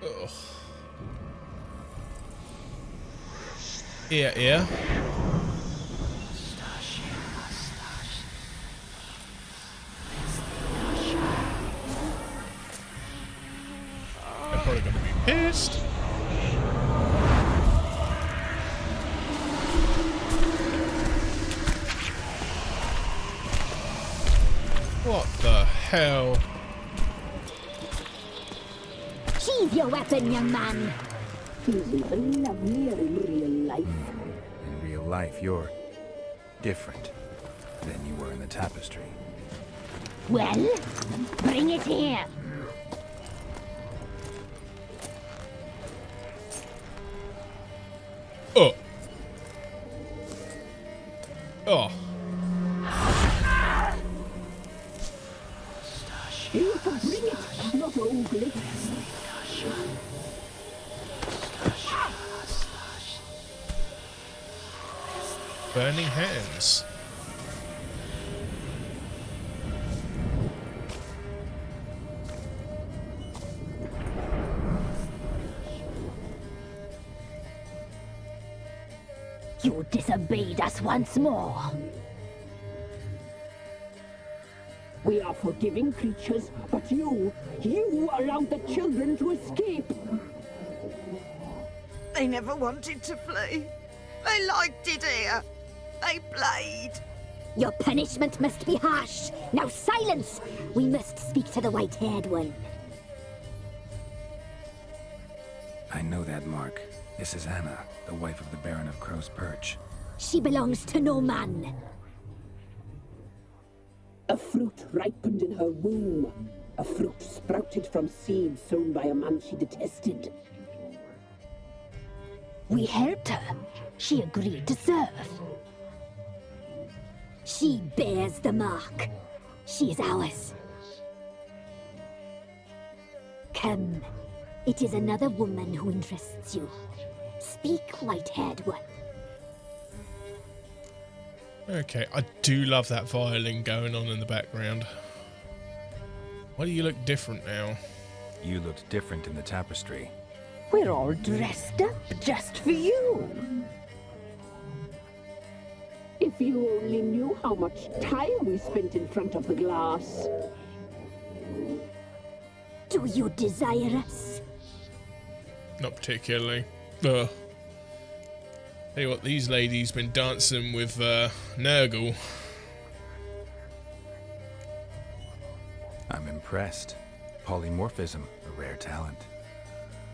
Ugh. Ear. They're probably gonna be pissed. What the hell? Sheathe your weapon, young man. He's even lovelier in real life. In real life, you're different than you were in the tapestry. Well, bring it here. Oh. Oh. You can bring it, not ugly. Burning hands. You disobeyed us once more. We are forgiving creatures, but you allowed the children to escape. They never wanted to flee. They liked it here. They played. Your punishment must be harsh. Now silence! We must speak to the white-haired one. I know that mark. This is Anna, the wife of the Baron of Crow's Perch. She belongs to no man. A fruit ripened in her womb. A fruit sprouted from seeds sown by a man she detested. We helped her. She agreed to serve. She bears the mark. She is ours. Come. It is another woman who interests you. Speak, white-haired one. Okay, I do love that violin going on in the background. Why do you look different now? You looked different in the tapestry. We're all dressed up just for you. If you only knew how much time we spent in front of the glass. Do you desire us? Not particularly. Ugh. Tell you what, these ladies been dancing with Nurgle. I'm impressed. Polymorphism, a rare talent.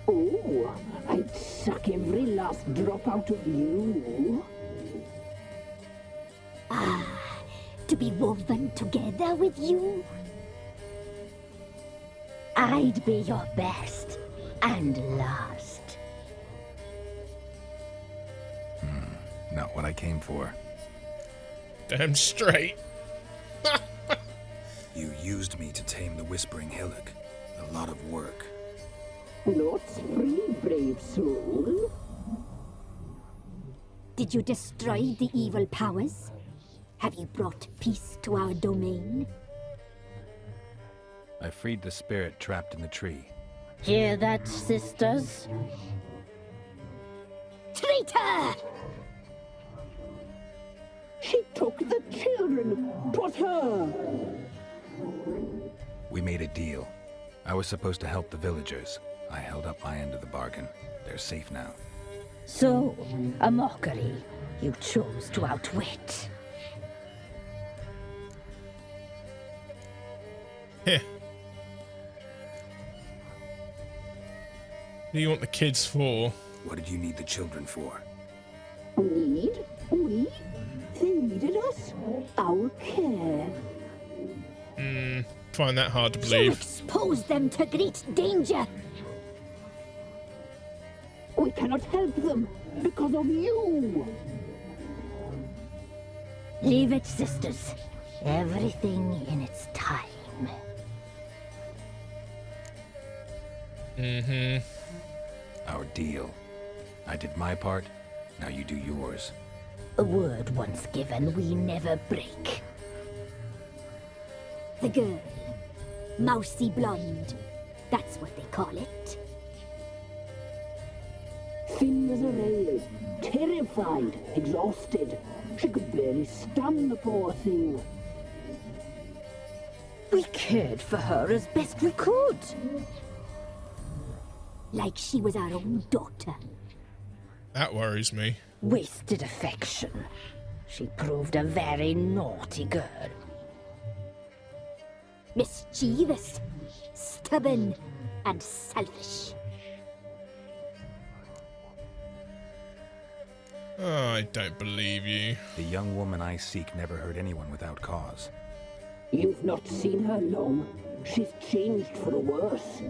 Oh, I'd suck every last drop out of you. Ah, to be woven together with you? I'd be your best and last. Not what I came for. Damn straight. You used me to tame the Whispering Hillock. A lot of work. Not free, brave soul. Did you destroy the evil powers? Have you brought peace to our domain? I freed the spirit trapped in the tree. Hear that, sisters? Traitor! She took the children. Put her. We made a deal. I was supposed to help the villagers. I held up my end of the bargain. They're safe now. So, a mockery you chose to outwit. Heh. What do you want the kids for? What did you need the children for? Need? We? They needed us? Our care. Find that hard to You believe. expose them to great danger. We cannot help them because of you. Leave it, sisters. Everything in its time. Our deal. I did my part, now you do yours. A word once given, we never break. The girl. Mousy blonde. That's what they call it. as a rail, terrified, exhausted. She could barely stand, the poor thing. We cared for her as best we could. Like she was our own daughter. That worries me. Wasted affection. She proved a very naughty girl. Mischievous, stubborn, and selfish. Oh, I don't believe you. The young woman I seek never hurt anyone without cause. You've not seen her long. She's changed for the worse.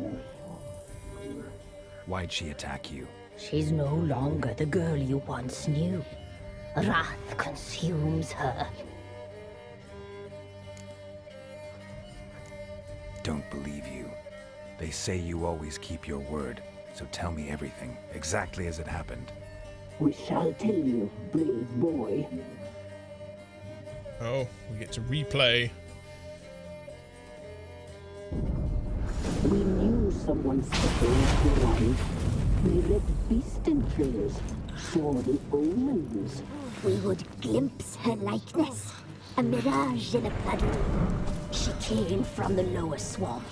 Why'd she attack you? She's no longer the girl you once knew. Wrath consumes her. Don't believe you. They say you always keep your word, so tell me everything, exactly as it happened. We shall tell you, brave boy. Oh, we get to replay. We knew someone supposed to arrive. We read beast entrails, saw the omens. We would glimpse her likeness, a mirage in a puddle. She came from the lower swamp.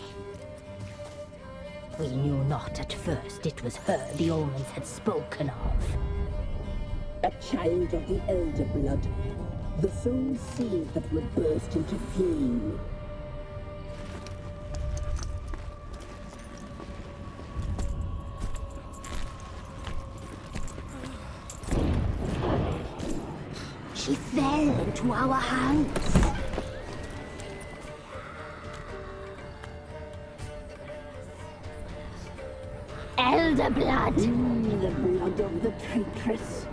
We knew not at first it was her the omens had spoken of. A child of the elder blood. The soul seed that would burst into flame. She fell into our hands. Elder blood. The blood of the traitress.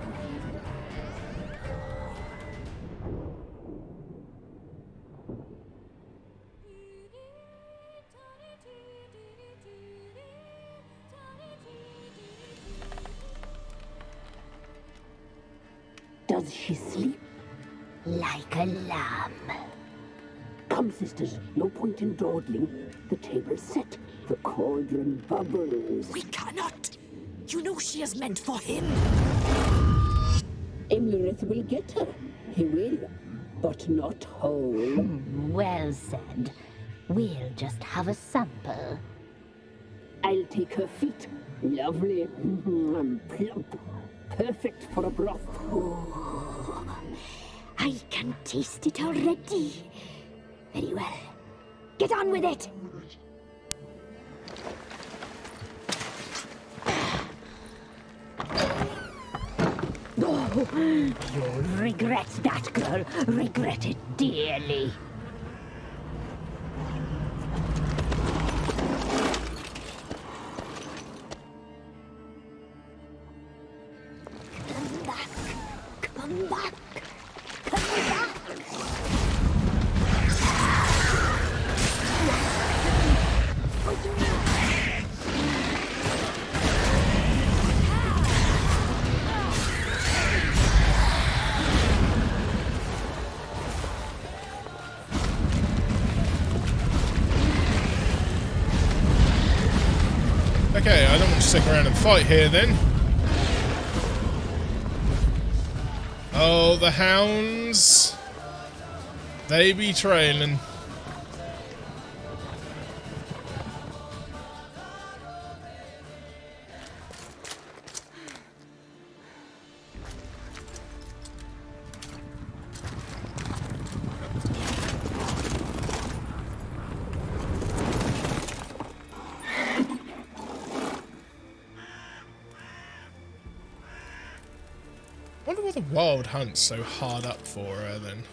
Does she sleep? Like a lamb. Come, sisters, no point in dawdling. The table's set. The cauldron bubbles. We cannot! You know she is meant for him! Imlerith will get her. He will, but not whole. Well said. We'll just have a sample. I'll take her feet. Lovely. Plump. Perfect for a broth. I can taste it already. Very well. Get on with it! You'll regret that, girl. Regret it dearly. Come back! Come back! Come back! Okay, I don't want to stick around and fight here then. Oh, the hounds. They be trailing. I wonder what the Wild Hunt's so hard up for her then.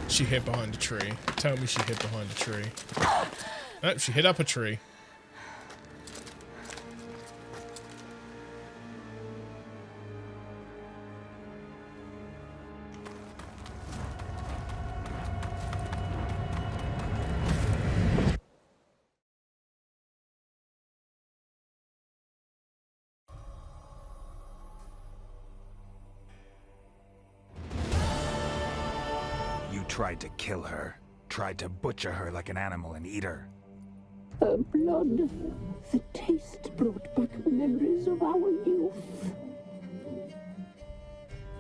She hid behind a tree. Tell me she hid behind a tree. Nope, she hid up a tree. You tried to kill her. Tried to butcher her like an animal and eat her. Her blood. The taste brought back memories of our youth.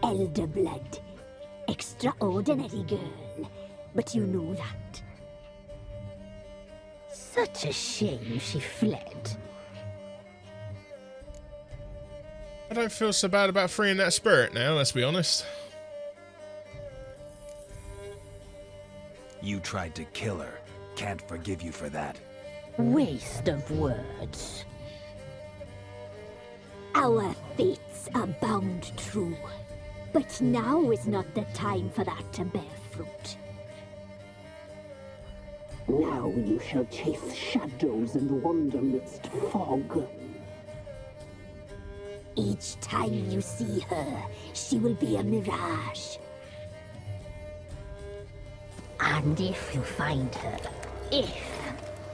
Elder blood. Extraordinary girl. But you know that. Such a shame she fled. I don't feel so bad about freeing that spirit now, let's be honest. You tried to kill her. Can't forgive you for that. Waste of words. Our fates are bound true. But now is not the time for that to bear fruit. Now you shall chase shadows and wander midst fog. Each time you see her, she will be a mirage. And if you find her,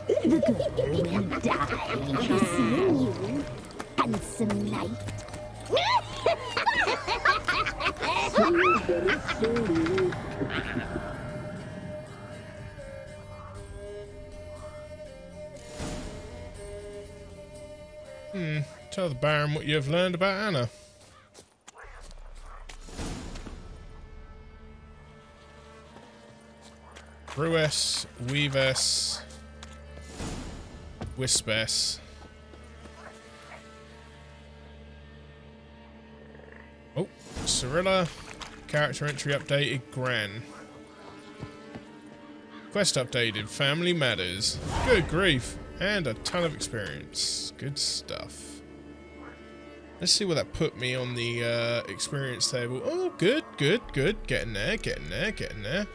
the girl will die. Be seeing you, handsome knight. Tell the Baron what you have learned about Anna. WEAVESS, WEAVESS, WHISPESS. Oh, CIRILLA. Character entry updated, GRAN. Quest updated, family matters. Good grief. And a ton of experience. Good stuff. Let's see what that put me on the experience table. Oh, good, good, good. Getting there, getting there, getting there.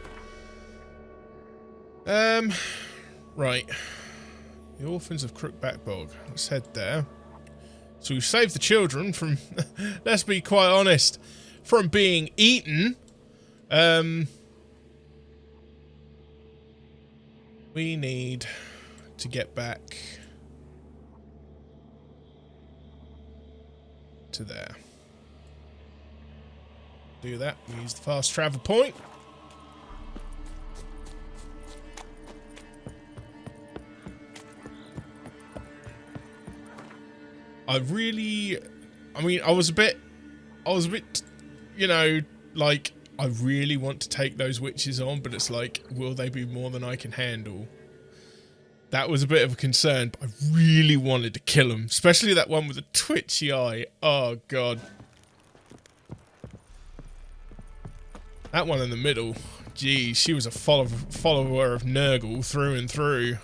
Right. The Orphans of Crookback Bog. Let's head there. So we've saved the children from, let's be quite honest, from being eaten. We need to get back to there. Do that. Use the fast travel point. I mean, I was a bit, you know, like, I really want to take those witches on, but it's like, will they be more than I can handle? That was a bit of a concern, but I really wanted to kill them, especially that one with the twitchy eye. Oh, God. That one in the middle, geez, she was a follower of Nurgle through and through.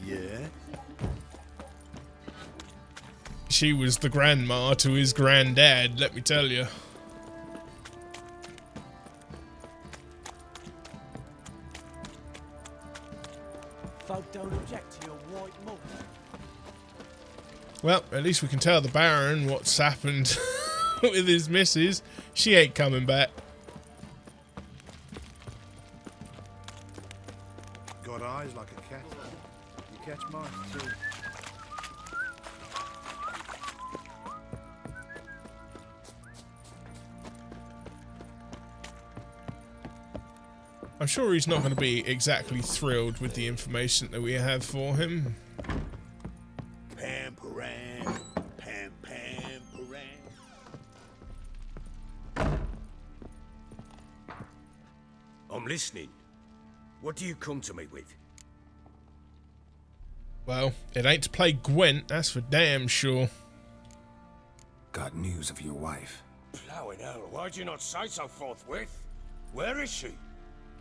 Yeah? She was the grandma to his granddad, let me tell you. Folk don't object to your white malt. Well, at least we can tell the Baron what's happened with his missus. She ain't coming back. Got eyes like a cat. You catch mice too. I'm sure he's not going to be exactly thrilled with the information that we have for him. Pam param, pam pam param. I'm listening. What do you come to me with? Well, it ain't to play Gwent, that's for damn sure. Got news of your wife. Plowing hell, why'd you not say so forthwith? Where is she?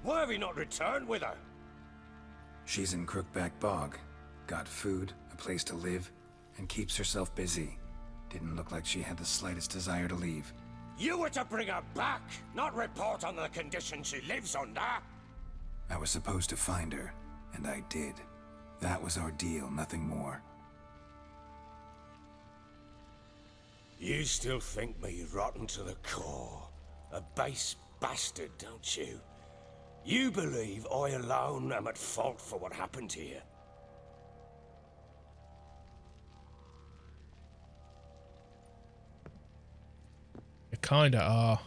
Why have you not returned with her? She's in Crookback Bog. Got food, a place to live, and keeps herself busy. Didn't look like she had the slightest desire to leave. You were to bring her back, not report on the condition she lives under. I was supposed to find her, and I did. That was our deal, nothing more. You still think me rotten to the core. A base bastard, don't you? You believe I alone am at fault for what happened here? You kinda are.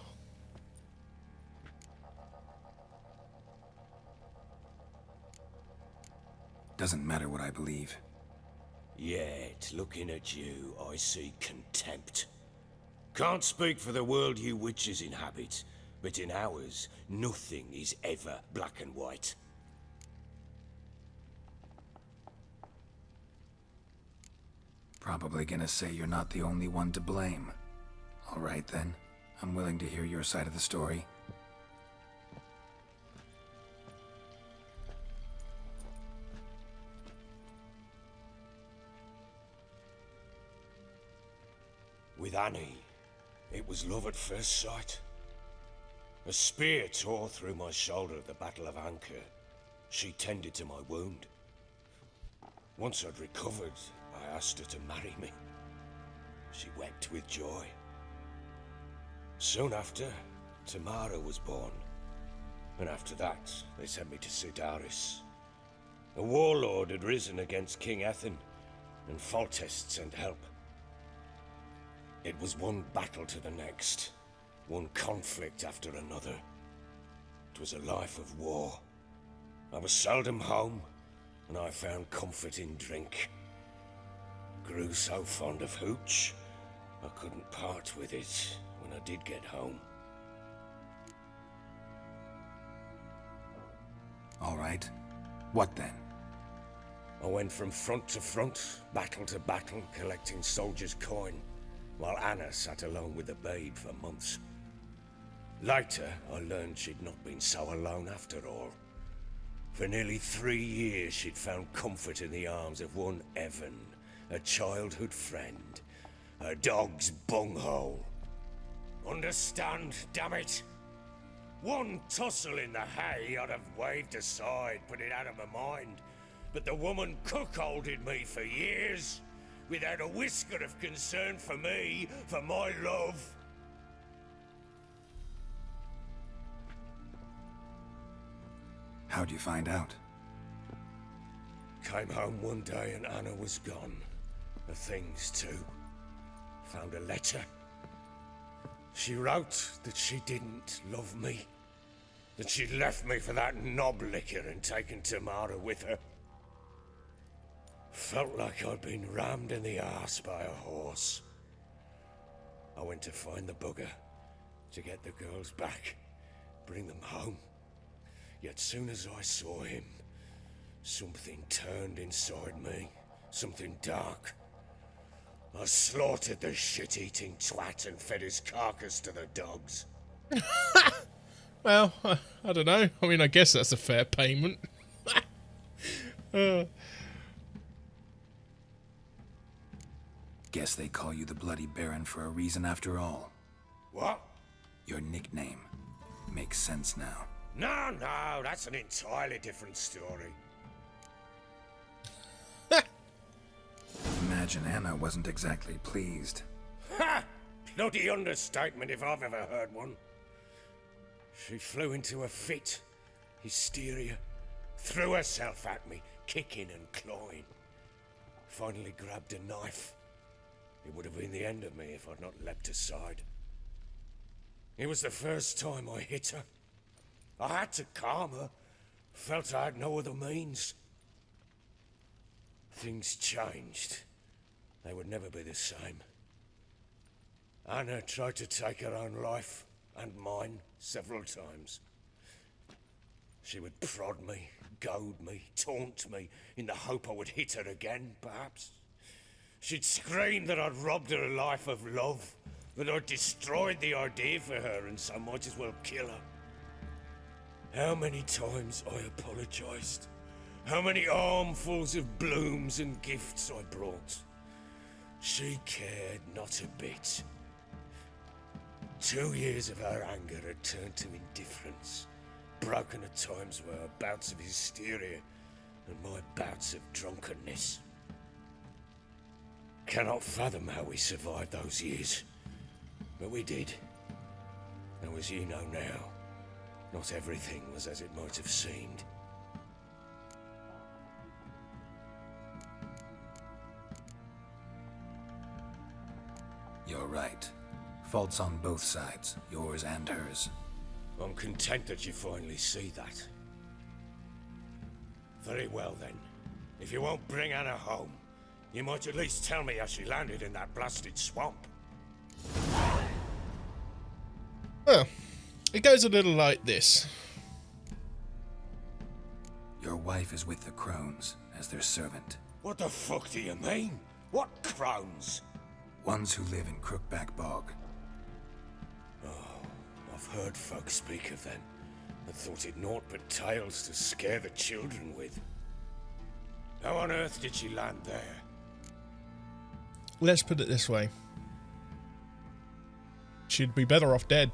Doesn't matter what I believe. Yet, looking at you, I see contempt. Can't speak for the world you witches inhabit, but in ours, nothing is ever black and white. Probably gonna say you're not the only one to blame. All right then, I'm willing to hear your side of the story. With Annie, it was love at first sight. A spear tore through my shoulder at the Battle of Anchor. She tended to my wound. Once I'd recovered, I asked her to marry me. She wept with joy. Soon after, Tamara was born. And after that, they sent me to CIRI'S. A warlord had risen against King Ethan, and Foltest sent help. It was one battle to the next, one conflict after another. It was a life of war. I was seldom home, and I found comfort in drink. Grew so fond of hooch, I couldn't part with it when I did get home. All right. What then? I went from front to front, battle to battle, collecting soldiers' coin, while Anna sat alone with the babe for months. Later, I learned she'd not been so alone after all. For nearly 3 years, she'd found comfort in the arms of one Evan, a childhood friend, her dog's bunghole. Understand, damn it? One tussle in the hay I'd have waved aside, put it out of my mind. But the woman cuckolded me for years, without a whisker of concern for me, for my love. How'd you find out? Came home one day and Anna was gone. Her things too. Found a letter. She wrote that she didn't love me. That she'd left me for that knob licker and taken Tamara with her. Felt like I'd been rammed in the arse by a horse. I went to find the bugger, to get the girls back, bring them home. Yet soon as I saw him, something turned inside me, something dark. I slaughtered the shit-eating twat and fed his carcass to the dogs. Well, I don't know. I mean, I guess that's a fair payment. Guess they call you the Bloody Baron for a reason after all. What? Your nickname makes sense now. No, that's an entirely different story. Imagine Anna wasn't exactly pleased. Ha! Bloody understatement if I've ever heard one. She flew into a fit, hysteria, threw herself at me, kicking and clawing. Finally grabbed a knife. It would have been the end of me if I'd not leapt aside. It was the first time I hit her. I had to calm her. Felt I had no other means. Things changed. They would never be the same. Anna tried to take her own life, and mine, several times. She would prod me, goad me, taunt me, in the hope I would hit her again, perhaps. She'd scream that I'd robbed her life of love, that I'd destroyed the idea for her, and so might as well kill her. How many times I apologized. How many armfuls of blooms and gifts I brought. She cared not a bit. 2 years of her anger had turned to indifference, broken at times by her bouts of hysteria and my bouts of drunkenness. Cannot fathom how we survived those years, but we did. Though as you know now, not everything was as it might have seemed. You're right. Faults on both sides, yours and hers. I'm content that you finally see that. Very well then. If you won't bring Anna home, you might at least tell me how she landed in that blasted swamp. Well, it goes a little like this. Your wife is with the Crones as their servant. What the fuck do you mean? What Crones? Ones who live in Crookback Bog. Oh, I've heard folk speak of them, and thought it naught but tales to scare the children with. How on earth did she land there? Let's put it this way. She'd be better off dead.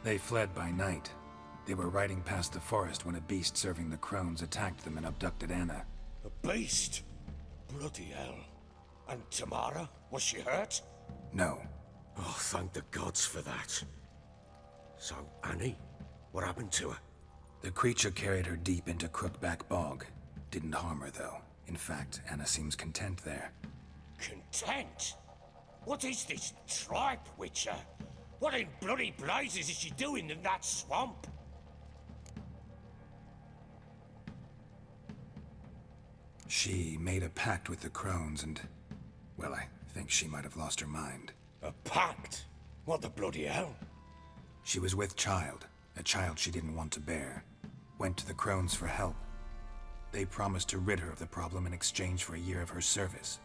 They fled by night. They were riding past the forest when a beast serving the Crones attacked them and abducted Anna. A beast? Bloody hell. And Tamara? Was she hurt? No. Oh, thank the gods for that. So, Annie? What happened to her? The creature carried her deep into Crookback Bog. Didn't harm her, though. In fact, Anna seems content there. Content? What is this tripe, Witcher? What in bloody blazes is she doing in that swamp? She made a pact with the Crones and... well, I think she might have lost her mind. A pact? What the bloody hell? She was with child, a child she didn't want to bear. Went to the Crones for help. They promised to rid her of the problem in exchange for a year of her service.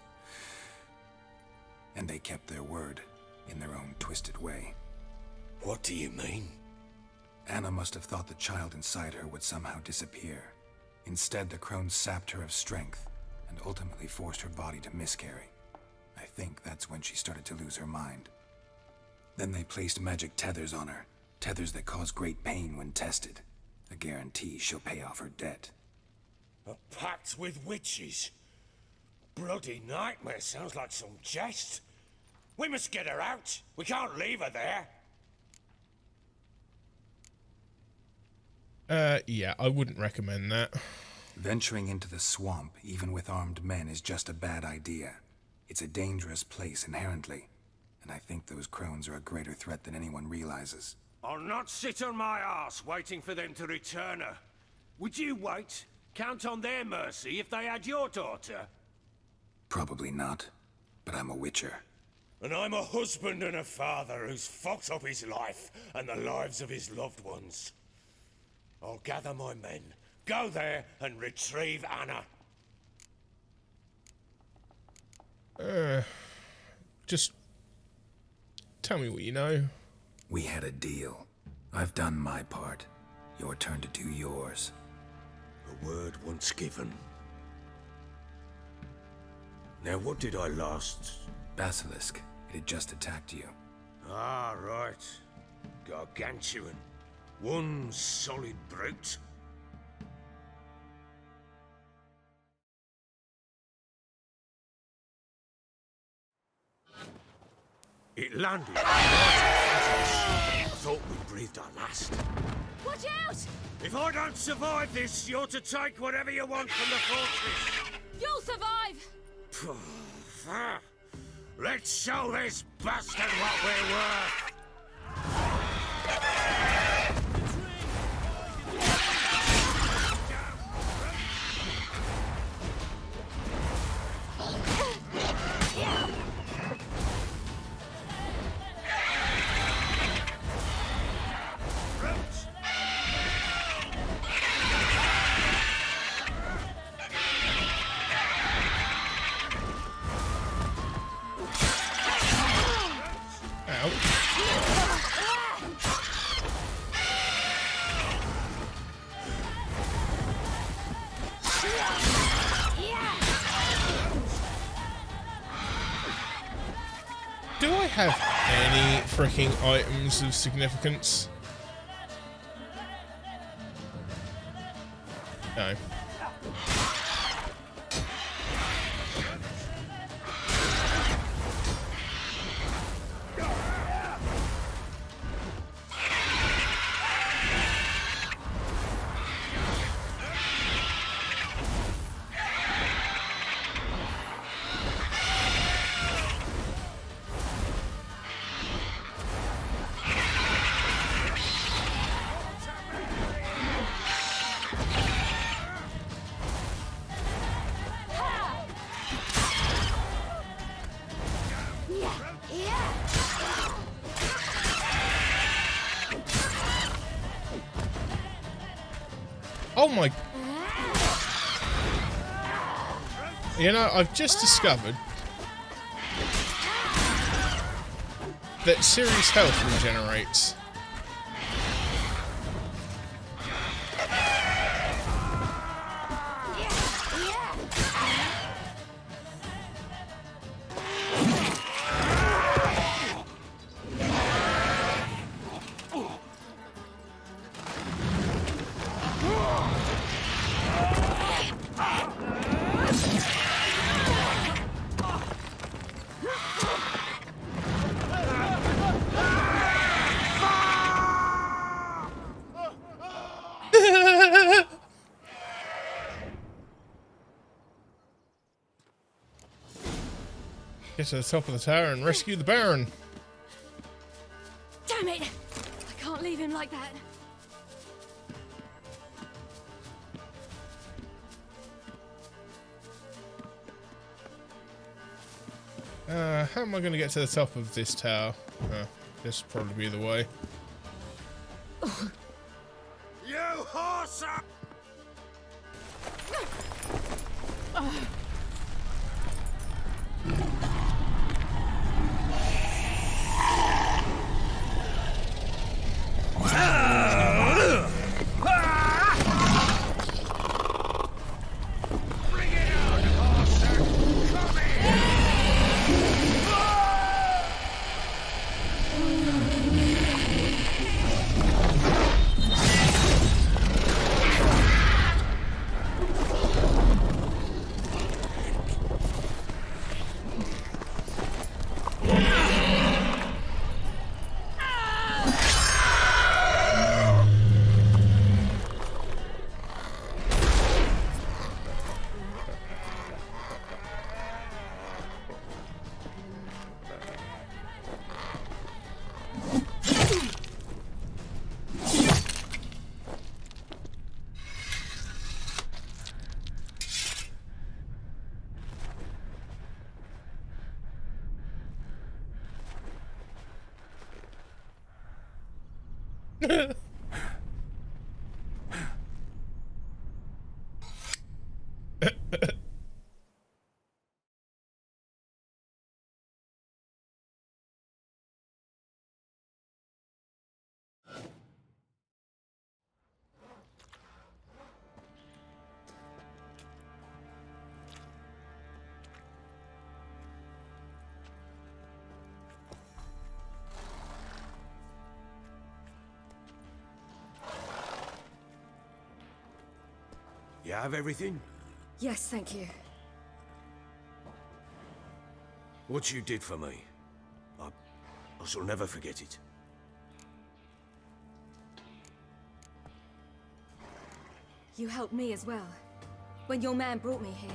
And they kept their word, in their own twisted way. What do you mean? Anna must have thought the child inside her would somehow disappear. Instead, the Crones sapped her of strength, and ultimately forced her body to miscarry. I think that's when she started to lose her mind. Then they placed magic tethers on her, tethers that cause great pain when tested. A guarantee she'll pay off her debt. A pact with witches? Bloody nightmare, sounds like some jest. We must get her out. We can't leave her there. Yeah, I wouldn't recommend that. Venturing into the swamp, even with armed men, is just a bad idea. It's a dangerous place inherently, and I think those Crones are a greater threat than anyone realizes. I'll not sit on my arse waiting for them to return her. Would you wait? Count on their mercy if they had your daughter? Probably not, but I'm a witcher. And I'm a husband and a father who's fucked up his life and the lives of his loved ones. I'll gather my men, go there and retrieve Anna. Just tell me what you know. We had a deal. I've done my part. Your turn to do yours. A word once given. Now what did I last... Basilisk. It had just attacked you. Ah, right. Gargantuan. One solid brute. It landed right I thought we breathed our last. Watch out! If I don't survive this, you're to take whatever you want from the fortress. You'll survive! Let's show this bastard what we're worth! Do I have any freaking items of significance? No. Oh my... You know, I've just discovered that Ciri's health regenerates. Get to the top of the tower and rescue the Baron. Damn it! I can't leave him like that. How am I going to get to the top of this tower? This will probably be the way. You horse! You have everything? Yes, thank you. What you did for me, I shall never forget it. You helped me as well. When your man brought me here.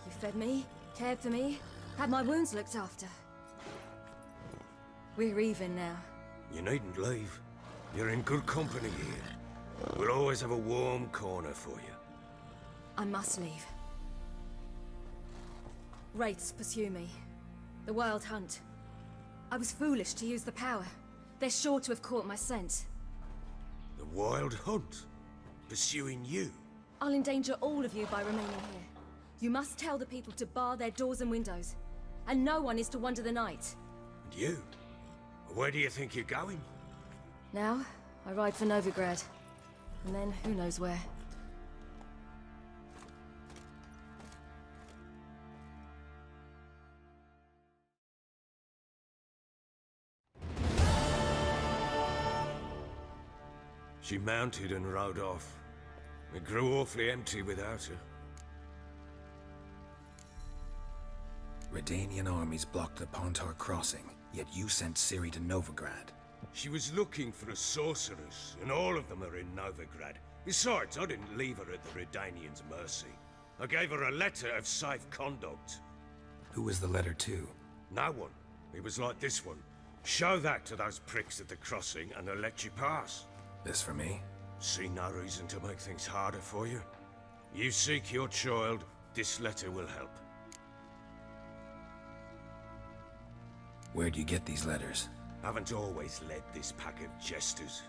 You fed me, cared for me, had my wounds looked after. We're even now. You needn't leave. You're in good company here. We'll always have a warm corner for you. I must leave. Wraiths pursue me. The Wild Hunt. I was foolish to use the power. They're sure to have caught my scent. The Wild Hunt? Pursuing you? I'll endanger all of you by remaining here. You must tell the people to bar their doors and windows. And no one is to wander the night. And you? Where do you think you're going? Now, I ride for Novigrad. And then, who knows where. She mounted and rode off. It grew awfully empty without her. Redanian armies blocked the Pontar crossing, yet you sent Ciri to Novigrad. She was looking for a sorceress, and all of them are in Novigrad. Besides, I didn't leave her at the Redanians' mercy. I gave her a letter of safe conduct. Who was the letter to? No one. It was like this one. Show that to those pricks at the crossing, and they'll let you pass. This for me? See no reason to make things harder for you. You seek your child, this letter will help. Where'd you get these letters? Haven't always led this pack of jesters.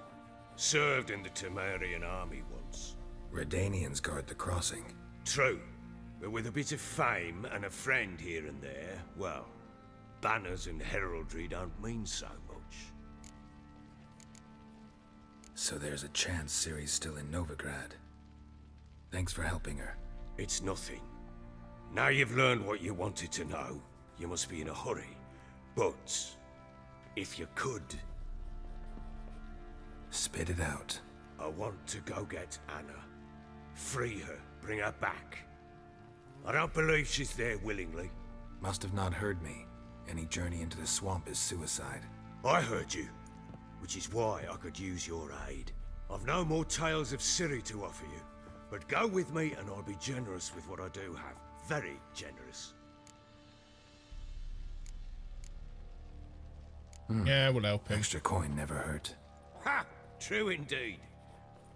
Served in the Temerian army once. Redanians guard the crossing. True, but with a bit of fame and a friend here and there, well, banners and heraldry don't mean so much. So there's a chance Ciri's still in Novigrad. Thanks for helping her. It's nothing. Now you've learned what you wanted to know, you must be in a hurry. But, if you could... Spit it out. I want to go get Anna. Free her, bring her back. I don't believe she's there willingly. Must have not heard me. Any journey into the swamp is suicide. I heard you, which is why I could use your aid. I've no more tales of Ciri to offer you, but go with me and I'll be generous with what I do have. Very generous. Yeah, we'll help him. Extra coin never hurt. Ha! True indeed.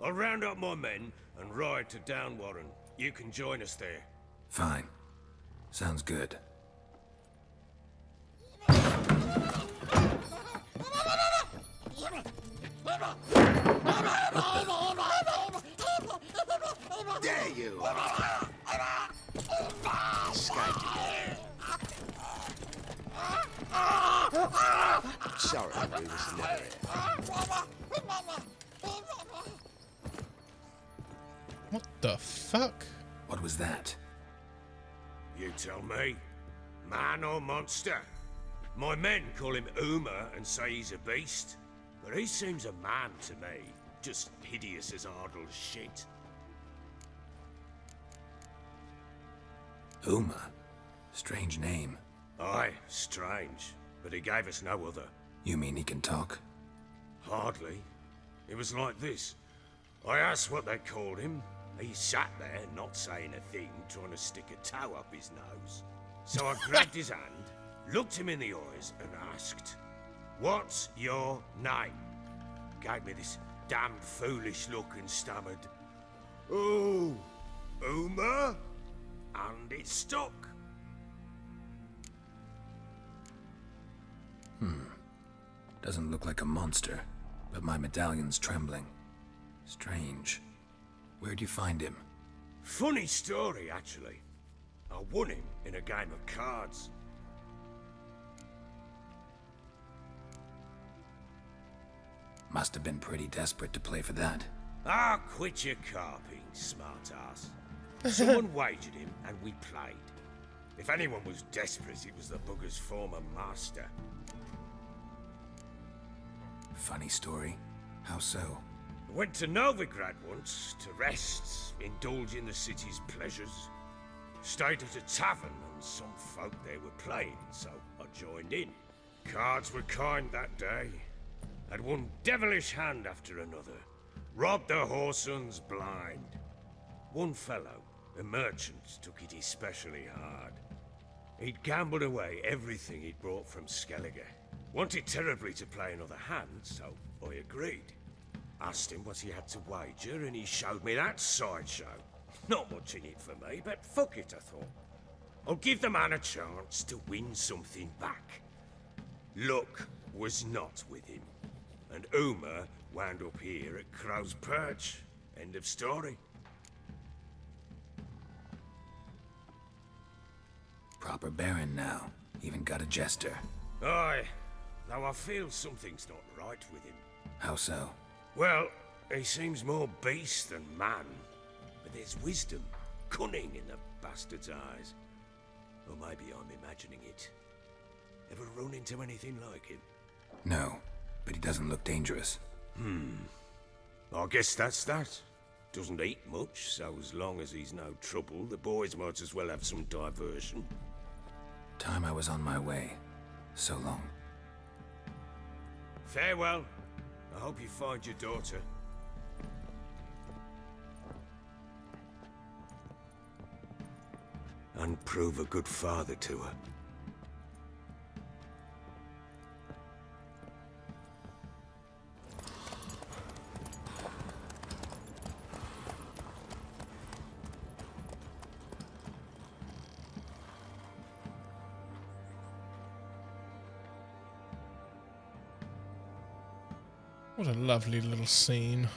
I'll round up my men and ride to Downwarren. You can join us there. Fine. Sounds good. There you are. Escaped again. Sorry, we was never here. What the fuck? What was that? You tell me. Man or monster? My men call him Uma and say he's a beast, but he seems a man to me. Just hideous as Ardle's shit. Uma. Strange name. Aye, strange, but he gave us no other. You mean he can talk? Hardly. It was like this. I asked what they called him. He sat there, not saying a thing, trying to stick a toe up his nose. So I grabbed his hand, looked him in the eyes, and asked, "What's your name?" Gave me this damn foolish look and stammered, "Oh, Uma?" And it stuck. Doesn't look like a monster, but my medallion's trembling. Strange. Where'd you find him? Funny story, actually. I won him in a game of cards. Must have been pretty desperate to play for that. Ah, quit your carping, smart-ass. Someone wagered him, and we played. If anyone was desperate, it was the bugger's former master. Funny story. How so? Went to Novigrad once, to rest, indulge in the city's pleasures. Stayed at a tavern, and some folk there were playing, so I joined in. Cards were kind that day. Had one devilish hand after another. Robbed the whoresons blind. One fellow, a merchant, took it especially hard. He'd gambled away everything he'd brought from Skellige. Wanted terribly to play another hand, so I agreed. Asked him what he had to wager, and he showed me that sideshow. Not much in it for me, but fuck it, I thought. I'll give the man a chance to win something back. Luck was not with him, and Uma wound up here at Crow's Perch. End of story. Proper baron now. Even got a jester. Aye, though I feel something's not right with him. How so? Well, he seems more beast than man. But there's wisdom, cunning in the bastard's eyes. Or maybe I'm imagining it. Ever run into anything like him? No, but he doesn't look dangerous. I guess that's that. Doesn't eat much, so as long as he's no trouble, the boys might as well have some diversion. Time I was on my way. So long. Farewell. I hope you find your daughter. And prove a good father to her. What a lovely little scene.